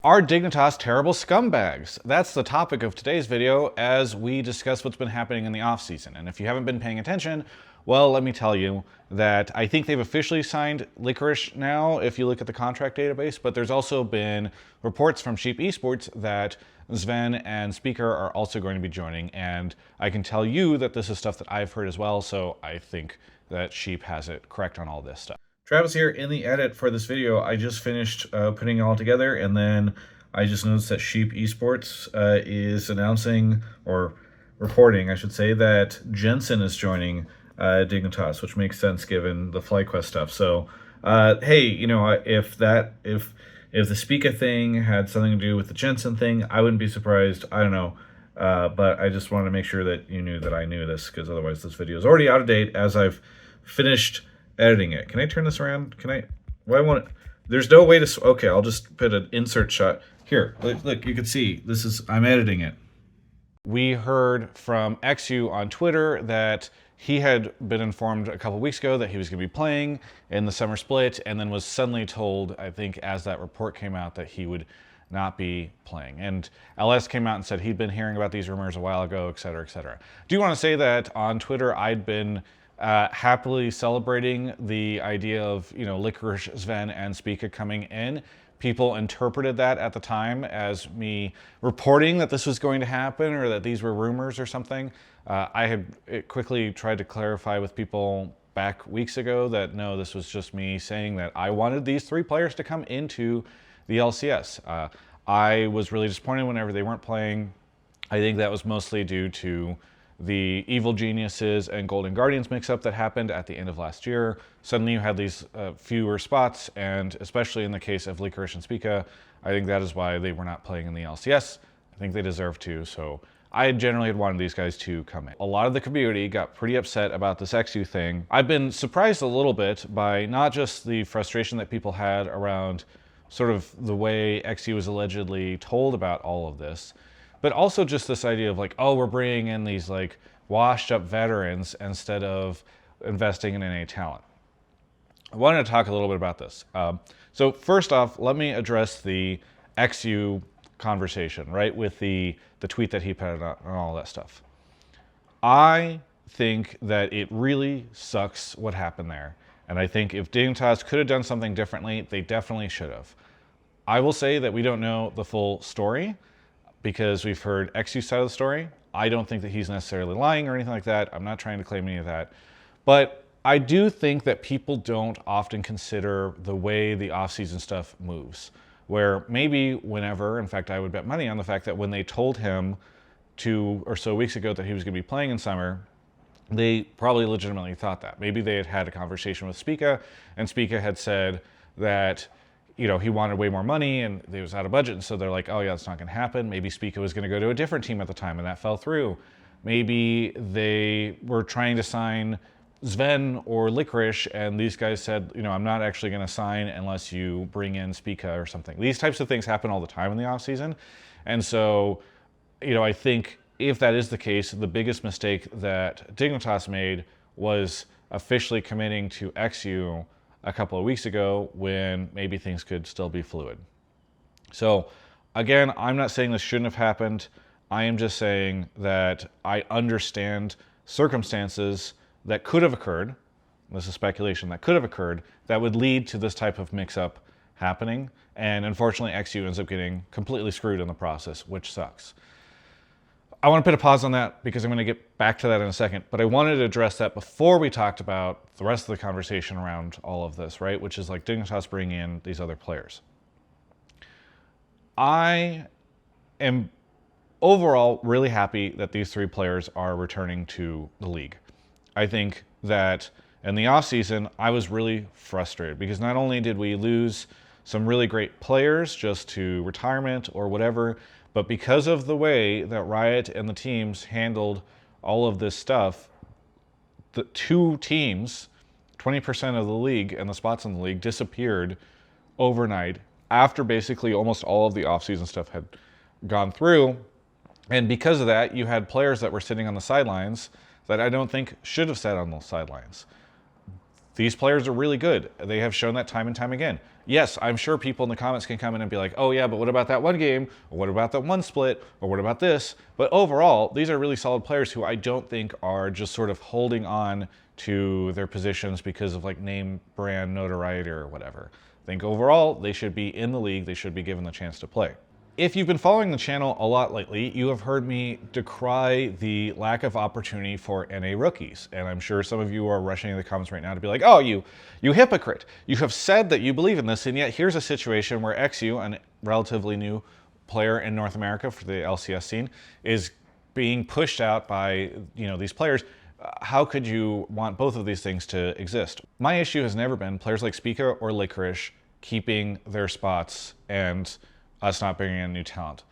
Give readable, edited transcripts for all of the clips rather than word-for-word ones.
Are Dignitas terrible scumbags? That's the topic of today's video as we discuss what's been happening in the offseason. And if you haven't been paying attention, well, let me tell you that I think they've officially signed Licorice now, if you look at the contract database, but there's also been reports from Sheep Esports that Sven and Spica are also going to be joining. And I can tell you that this is stuff that I've heard as well, so I think that Sheep has it correct on all this stuff. Travis here in the edit for this video. I just finished putting it all together, and then I just noticed that Sheep Esports is announcing, or reporting, I should say, that Jensen is joining Dignitas, which makes sense given the FlyQuest stuff. So, hey, you know, if the Spica thing had something to do with the Jensen thing, I wouldn't be surprised. I don't know. But I just wanted to make sure that you knew that I knew this, because otherwise this video is already out of date as I've finished editing it. Can I turn this around? Can I? Well, I want it. There's no way to. Okay, I'll just put an insert shot here. Look, you can see this is. I'm editing it. We heard from Exyu on Twitter that he had been informed a couple weeks ago that he was going to be playing in the summer split, and then was suddenly told, I think, as that report came out, that he would not be playing. And LS came out and said he'd been hearing about these rumors a while ago, et cetera, et cetera. Do you want to say that on Twitter I'd been happily celebrating the idea of, you know, Licorice, Sven, and Spica coming in? People interpreted that at the time as me reporting that this was going to happen, or that these were rumors or something. I had quickly tried to clarify with people back weeks ago that no, this was just me saying that I wanted these three players to come into the LCS. I was really disappointed whenever they weren't playing. I think that was mostly due to the Evil Geniuses and Golden Guardians mix-up that happened at the end of last year. Suddenly you had these fewer spots, and especially in the case of Licorice and Spica, I think that is why they were not playing in the LCS. I think they deserve to, so I generally had wanted these guys to come in. A lot of the community got pretty upset about this Exyu thing. I've been surprised a little bit by not just the frustration that people had around sort of the way Exyu was allegedly told about all of this, but also just this idea of like, oh, we're bringing in these like washed up veterans instead of investing in NA talent. I wanted to talk a little bit about this. So first off, let me address the Exyu conversation, right? With the tweet that he put out and all that stuff. I think that it really sucks what happened there. And I think if Dignitas could have done something differently, they definitely should have. I will say that we don't know the full story, because we've heard Exyu's side of the story. I don't think that he's necessarily lying or anything like that. I'm not trying to claim any of that. But I do think that people don't often consider the way the off-season stuff moves, where maybe whenever, in fact, I would bet money on the fact that when they told him 2 or so weeks ago that he was going to be playing in summer, they probably legitimately thought that. Maybe they had had a conversation with Spica, and Spica had said that, you know, he wanted way more money and he was out of budget. And so they're like, oh yeah, that's not gonna happen. Maybe Spica was gonna go to a different team at the time and that fell through. Maybe they were trying to sign Sven or Licorice and these guys said, you know, I'm not actually gonna sign unless you bring in Spica or something. These types of things happen all the time in the off season. And so, you know, I think if that is the case, the biggest mistake that Dignitas made was officially committing to Exyu a couple of weeks ago when maybe things could still be fluid. So again, I'm not saying this shouldn't have happened. I am just saying that I understand circumstances that could have occurred, this is speculation, that could have occurred, that would lead to this type of mix-up happening. And unfortunately, Exyu ends up getting completely screwed in the process, which sucks. I want to put a pause on that because I'm going to get back to that in a second, but I wanted to address that before we talked about the rest of the conversation around all of this, right? Which is like Dignitas bringing in these other players. I am overall really happy that these three players are returning to the league. I think that in the offseason, I was really frustrated because not only did we lose some really great players just to retirement or whatever, but because of the way that Riot and the teams handled all of this stuff, the two teams, 20% of the league and the spots in the league disappeared overnight after basically almost all of the offseason stuff had gone through. And because of that, you had players that were sitting on the sidelines that I don't think should have sat on those sidelines. these players are really good. They have shown that time and time again. Yes, I'm sure people in the comments can come in and be like, oh yeah, but what about that one game? Or what about that one split? Or what about this? But overall, these are really solid players who I don't think are just sort of holding on to their positions because of like name brand notoriety or whatever. I think overall, they should be in the league. They should be given the chance to play. If you've been following the channel a lot lately, you have heard me decry the lack of opportunity for NA rookies. And I'm sure some of you are rushing in the comments right now to be like, oh, you hypocrite. You have said that you believe in this, and yet here's a situation where Exyu, a relatively new player in North America for the LCS scene, is being pushed out by these players. How could you want both of these things to exist? My issue has never been players like Spica or Licorice keeping their spots and us not bringing in new talent.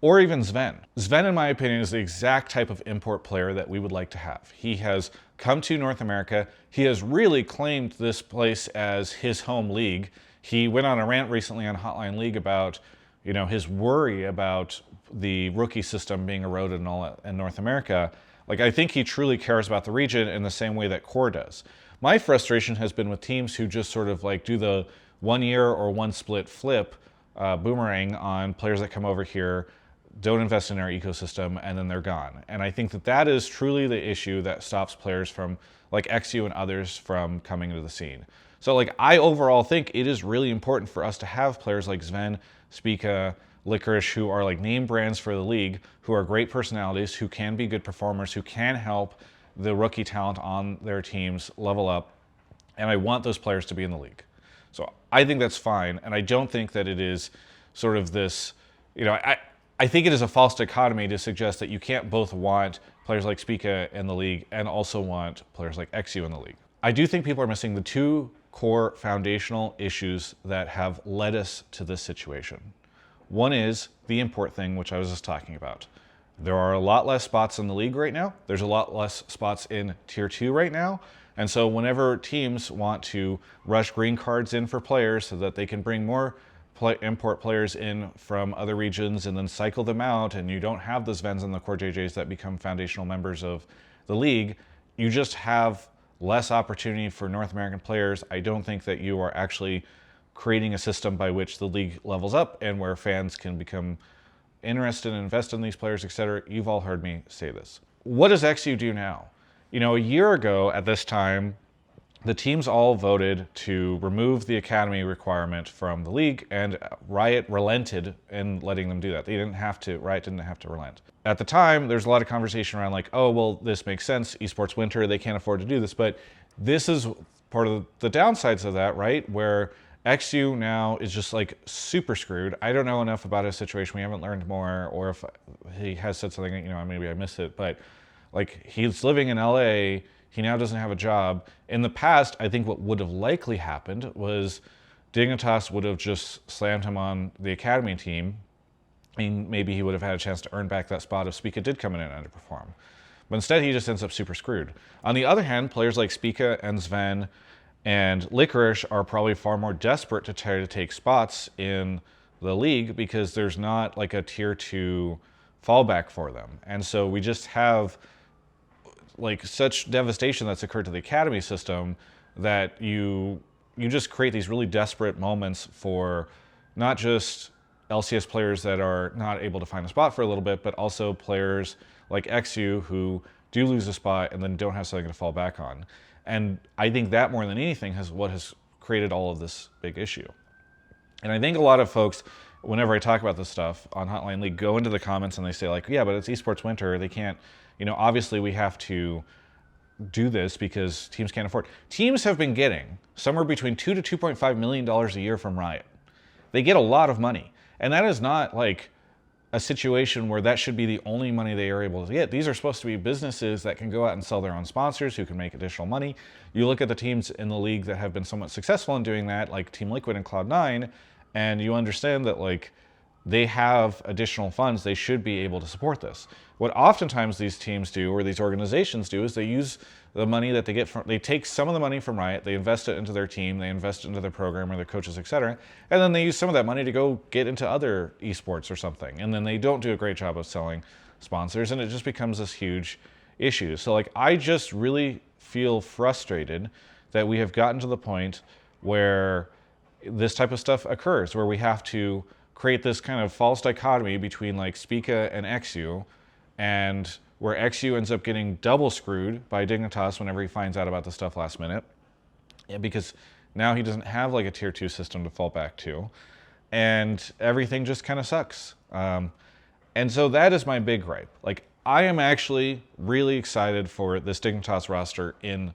Or even Sven. Sven, in my opinion, is the exact type of import player that we would like to have. He has come to North America. He has really claimed this place as his home league. He went on a rant recently on Hotline League about, his worry about the rookie system being eroded and all that in North America. Like, I think he truly cares about the region in the same way that Core does. My frustration has been with teams who just sort of like do the 1 year or one split flip boomerang on players that come over here, don't invest in our ecosystem, and then they're gone. And I think that that is truly the issue that stops players from, like Exyu and others, from coming into the scene. So like, I overall think it is really important for us to have players like Sven, Spica, Licorice, who are like name brands for the league, who are great personalities, who can be good performers, who can help the rookie talent on their teams level up. And I want those players to be in the league. So I think that's fine, and I don't think that it is sort of this, I think it is a false dichotomy to suggest that you can't both want players like Spica in the league and also want players like Exyu in the league. I do think people are missing the two core foundational issues that have led us to this situation. One is the import thing, which I was just talking about. There are a lot less spots in the league right now. There's a lot less spots in Tier 2 right now. And so whenever teams want to rush green cards in for players so that they can bring more import players in from other regions and then cycle them out, and you don't have the Svens and the Core JJs that become foundational members of the league, you just have less opportunity for North American players. I don't think that you are actually creating a system by which the league levels up and where fans can become interested and invest in these players, etc. You've all heard me say this. What does Exyu do now? A year ago at this time, the teams all voted to remove the academy requirement from the league, and Riot relented in letting them do that. Riot didn't have to relent. At the time, there's a lot of conversation around like, oh, well, this makes sense. Esports winter, they can't afford to do this. But this is part of the downsides of that, right? Where Exyu now is just like super screwed. I don't know enough about his situation. We haven't learned more, or if he has said something, maybe I missed it. But like, he's living in LA. He now doesn't have a job. In the past, I think what would have likely happened was Dignitas would have just slammed him on the academy team, and maybe he would have had a chance to earn back that spot if Spica did come in and underperform. But instead, he just ends up super screwed. On the other hand, players like Spica and Sven and Licorice are probably far more desperate to try to take spots in the league because there's not like a tier 2 fallback for them. And so we just have like such devastation that's occurred to the academy system that you just create these really desperate moments for not just LCS players that are not able to find a spot for a little bit, but also players like Exyu who do lose a spot and then don't have something to fall back on. And I think that more than anything has created all of this big issue. And I think a lot of folks, whenever I talk about this stuff on Hotline League, go into the comments and they say like, yeah, but it's esports winter. They can't, obviously we have to do this because teams can't afford. Teams have been getting somewhere between $2 to $2.5 million a year from Riot. They get a lot of money. And that is not like a situation where that should be the only money they are able to get. These are supposed to be businesses that can go out and sell their own sponsors who can make additional money. You look at the teams in the league that have been somewhat successful in doing that, like Team Liquid and Cloud9, and you understand that like they have additional funds. They should be able to support this. What oftentimes these teams do, or these organizations do, is they use the money that they get from, they take some of the money from Riot, they invest it into their team, they invest it into their program or their coaches, etc. And then they use some of that money to go get into other esports or something. And then they don't do a great job of selling sponsors, and it just becomes this huge issue. So like, I just really feel frustrated that we have gotten to the point where this type of stuff occurs, where we have to create this kind of false dichotomy between like Spica and Exyu, and where Exyu ends up getting double screwed by Dignitas whenever he finds out about the stuff last minute, because now he doesn't have like a tier 2 system to fall back to, and everything just kind of sucks. And so that is my big gripe. Like, I am actually really excited for this Dignitas roster in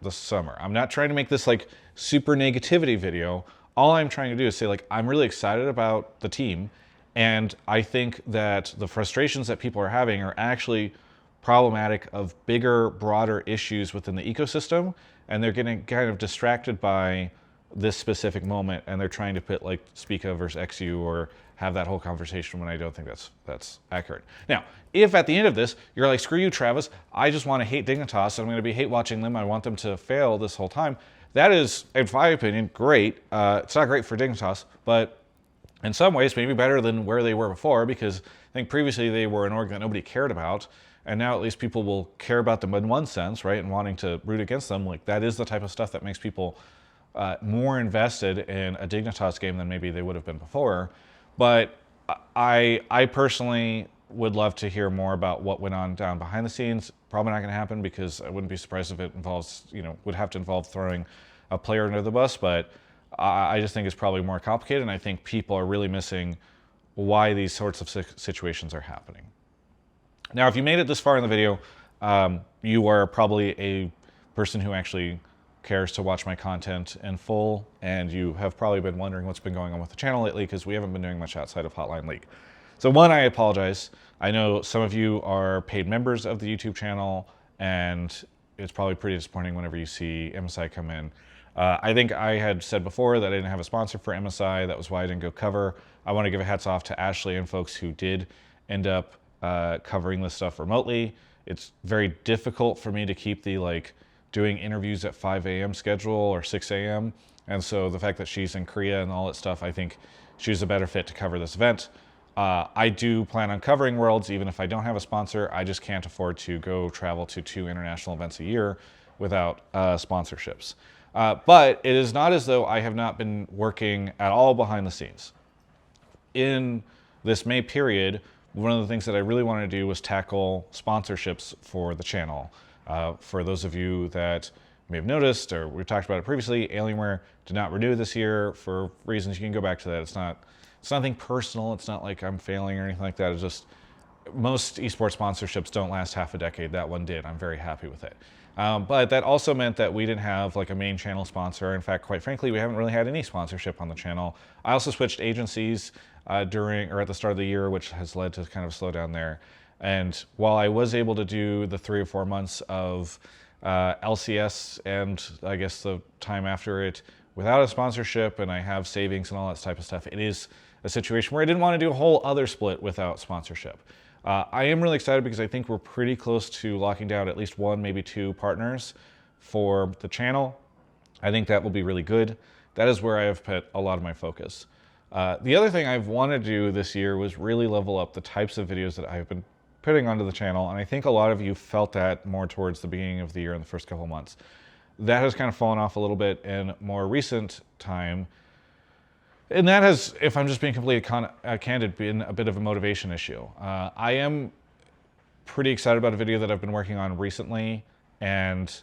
the summer. I'm not trying to make this like super negativity video. All I'm trying to do is say, like, I'm really excited about the team, and I think that the frustrations that people are having are actually problematic of bigger, broader issues within the ecosystem, and they're getting kind of distracted by this specific moment, and they're trying to put like Spica versus Exyu or have that whole conversation when I don't think that's accurate. Now, if at the end of this you're like, screw you, Travis, I just want to hate Dignitas, I'm going to be hate watching them, I want them to fail this whole time, that is, in my opinion, great. It's not great for Dignitas, but in some ways maybe better than where they were before, because I think previously they were an org that nobody cared about, and now at least people will care about them in one sense, right, and wanting to root against them. Like, that is the type of stuff that makes people more invested in a Dignitas game than maybe they would have been before. But I personally would love to hear more about what went on down behind the scenes. Probably not going to happen, because I wouldn't be surprised if it involves, would have to involve throwing a player under the bus, but I just think it's probably more complicated, and I think people are really missing why these sorts of situations are happening. Now, if you made it this far in the video, you are probably a person who actually cares to watch my content in full, and you have probably been wondering what's been going on with the channel lately, because we haven't been doing much outside of Hotline League. So one, I apologize. I know some of you are paid members of the YouTube channel, and it's probably pretty disappointing whenever you see MSI come in. I think I had said before that I didn't have a sponsor for MSI. That was why I didn't go cover. I want to give a hats off to Ashley and folks who did end up covering this stuff remotely. It's very difficult for me to keep the doing interviews at 5 a.m. schedule or 6 a.m. And so the fact that she's in Korea and all that stuff, I think she's a better fit to cover this event. I do plan on covering Worlds even if I don't have a sponsor. I just can't afford to go travel to 2 international events a year without sponsorships. But it is not as though I have not been working at all behind the scenes. In this May period, one of the things that I really wanted to do was tackle sponsorships for the channel. For those of you that may have noticed, or we've talked about it previously, Alienware did not renew this year for reasons. You can go back to that. It's nothing personal. It's not like I'm failing or anything like that. It's just most esports sponsorships don't last half a decade. That one did. I'm very happy with it. But that also meant that we didn't have like a main channel sponsor. In fact, quite frankly, we haven't really had any sponsorship on the channel. I also switched agencies during or at the start of the year, which has led to kind of a slowdown there. And while I was able to do the 3 or 4 months of LCS and I guess the time after it without a sponsorship, and I have savings and all that type of stuff, it is a situation where I didn't want to do a whole other split without sponsorship. I am really excited because I think we're pretty close to locking down at least 1, maybe 2 partners for the channel. I think that will be really good. That is where I have put a lot of my focus. The other thing I've wanted to do this year was really level up the types of videos that I've been putting onto the channel, and I think a lot of you felt that more towards the beginning of the year in the first couple of months. That has kind of fallen off a little bit in more recent time. And that has, if I'm just being completely candid, been a bit of a motivation issue. I am pretty excited about a video that I've been working on recently, and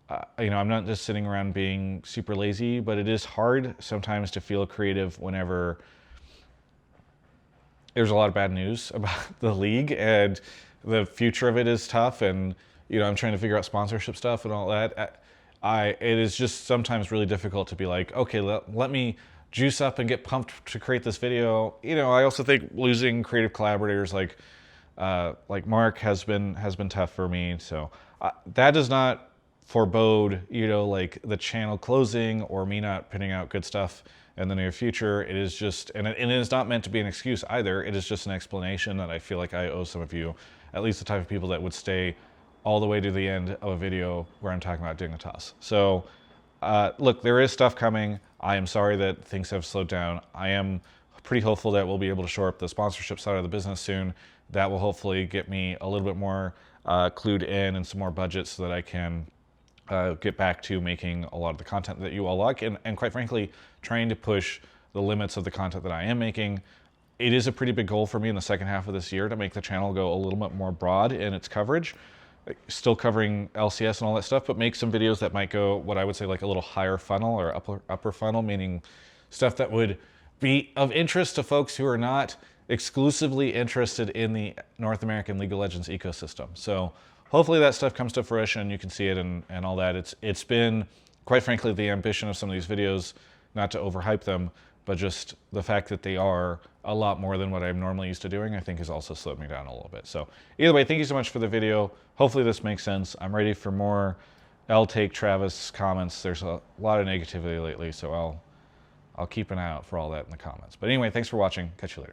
I'm not just sitting around being super lazy, but it is hard sometimes to feel creative whenever there's a lot of bad news about the league, and the future of it is tough, and I'm trying to figure out sponsorship stuff and all that. It is just sometimes really difficult to be like, okay, let me juice up and get pumped to create this video. I also think losing creative collaborators like Mark has been tough for me. So that does not forebode, like the channel closing or me not putting out good stuff in the near future. It is just, and it is not meant to be an excuse either. It is just an explanation that I feel like I owe some of you, at least the type of people that would stay all the way to the end of a video where I'm talking about Dignitas. So look, there is stuff coming. I am sorry that things have slowed down. I am pretty hopeful that we'll be able to shore up the sponsorship side of the business soon. That will hopefully get me a little bit more clued in and some more budget so that I can get back to making a lot of the content that you all like, and quite frankly, trying to push the limits of the content that I am making. It is a pretty big goal for me in the second half of this year to make the channel go a little bit more broad in its coverage, still covering LCS and all that stuff, but make some videos that might go what I would say like a little higher funnel or upper funnel, meaning stuff that would be of interest to folks who are not exclusively interested in the North American League of Legends ecosystem. So hopefully that stuff comes to fruition. You can see it and all that. It's been, quite frankly, the ambition of some of these videos, not to overhype them, but just the fact that they are a lot more than what I'm normally used to doing, I think has also slowed me down a little bit. So either way, thank you so much for the video. Hopefully this makes sense. I'm ready for more Take Travis comments. There's a lot of negativity lately, so I'll keep an eye out for all that in the comments. But anyway, thanks for watching. Catch you later.